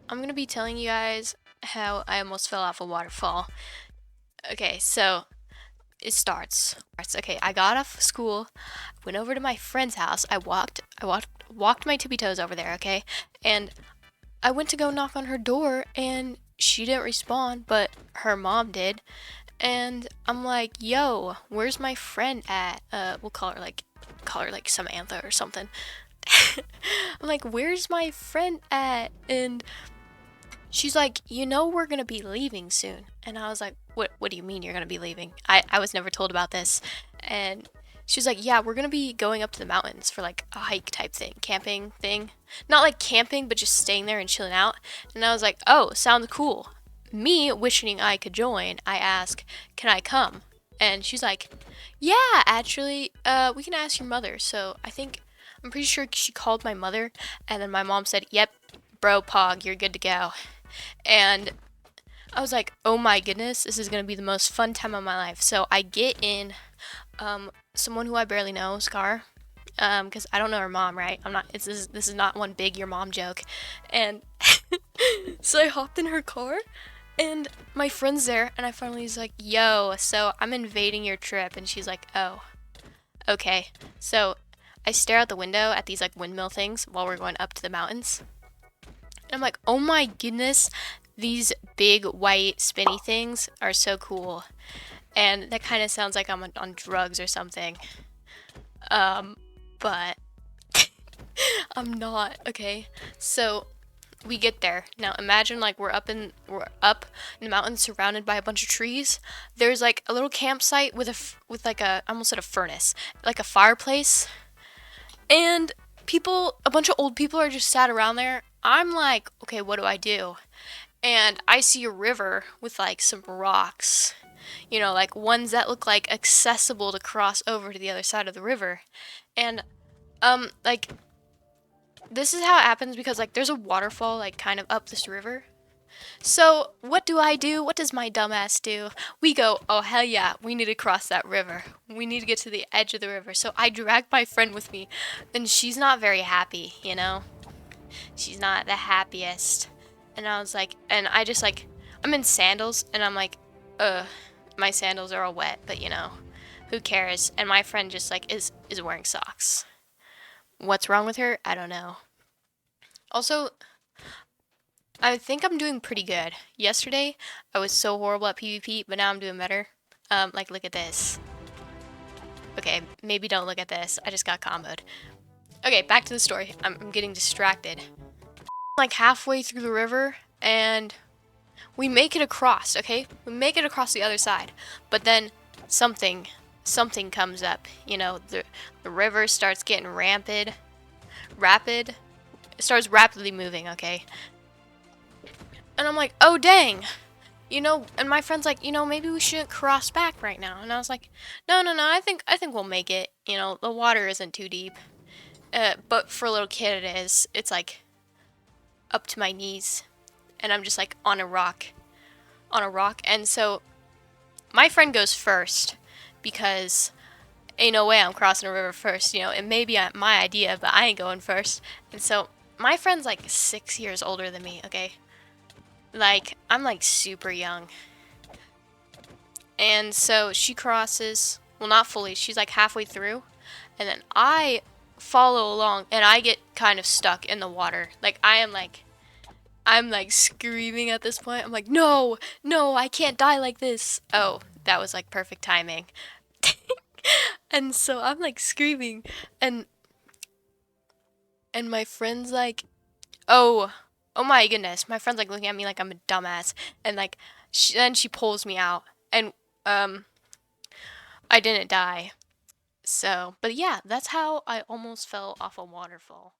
I'm gonna be telling you guys how I almost fell off a waterfall. Okay, so it starts. Okay, I got off school, went over to my friend's house. I walked my tippy toes over there. Okay, and I went to go knock on her door, and she didn't respond, but her mom did. And I'm like, "Yo, where's my friend at?" We'll call her like Samantha or something. I'm like, "Where's my friend at?" And she's like, we're gonna be leaving soon. And I was like, what do you mean you're gonna be leaving? I was never told about this. And she was like, yeah, we're gonna be going up to the mountains for like a hike type thing, camping thing. Not like camping, but just staying there and chilling out. And I was like, oh, sounds cool. Me wishing I could join, I ask, can I come? And she's like, yeah, actually, we can ask your mother. So I'm pretty sure she called my mother, and then my mom said, yep, bro, Pog, you're good to go. And I was like, oh my goodness, this is gonna be the most fun time of my life. So I get in someone who I barely know's car, because I don't know her mom, right? This is not one big your mom joke. And so I hopped in her car, and my friend's there, and I finally was like, yo, so I'm invading your trip. And she's like, oh, okay. So I stare out the window at these like windmill things while we're going up to the mountains. And I'm like, oh my goodness, these big white spinny things are so cool. And that kind of sounds like I'm on drugs or something. But I'm not. Okay. So we get there. Now imagine like we're up in the mountains surrounded by a bunch of trees. There's like a little campsite with like I almost said a furnace, like a fireplace. And a bunch of old people are just sat around there. I'm like, okay, what do I do? And I see a river with like some rocks, like ones that look like accessible to cross over to the other side of the river. And like this is how it happens because like there's a waterfall like kind of up this river. So what do I do? What does my dumbass do? We go, oh hell yeah, we need to cross that river. We need to get to the edge of the river. So I drag my friend with me, and she's not very happy. She's not the happiest. And I was like, and I just like, I'm in sandals, and I'm like, my sandals are all wet, but who cares? And my friend just like is wearing socks. What's wrong with her? I don't know. Also, I think I'm doing pretty good. Yesterday, I was so horrible at PvP, but now I'm doing better. Like look at this. Okay, maybe don't look at this. I just got comboed. Okay, back to the story. I'm getting distracted. Like halfway through the river, and we make it across, okay? We make it across the other side. But then something comes up. The river starts getting rapid. It starts rapidly moving, okay? And I'm like, oh dang. And my friend's like, maybe we shouldn't cross back right now. And I was like, no, I think we'll make it. The water isn't too deep. But for a little kid it is. It's like up to my knees. And I'm just like on a rock. And so my friend goes first because ain't no way I'm crossing a river first. It may be my idea, but I ain't going first. And so my friend's like 6 years older than me, okay? Like, I'm like super young. And so she crosses, well, not fully, she's like halfway through. And then I follow along, and I get kind of stuck in the water. Like, I'm like screaming at this point. I'm like, no, I can't die like this. Oh, that was like perfect timing. And so I'm like screaming, and my friend's like, oh my goodness. My friend's like looking at me like I'm a dumbass, and like then she pulls me out, and I didn't die. So, but yeah, that's how I almost fell off a waterfall.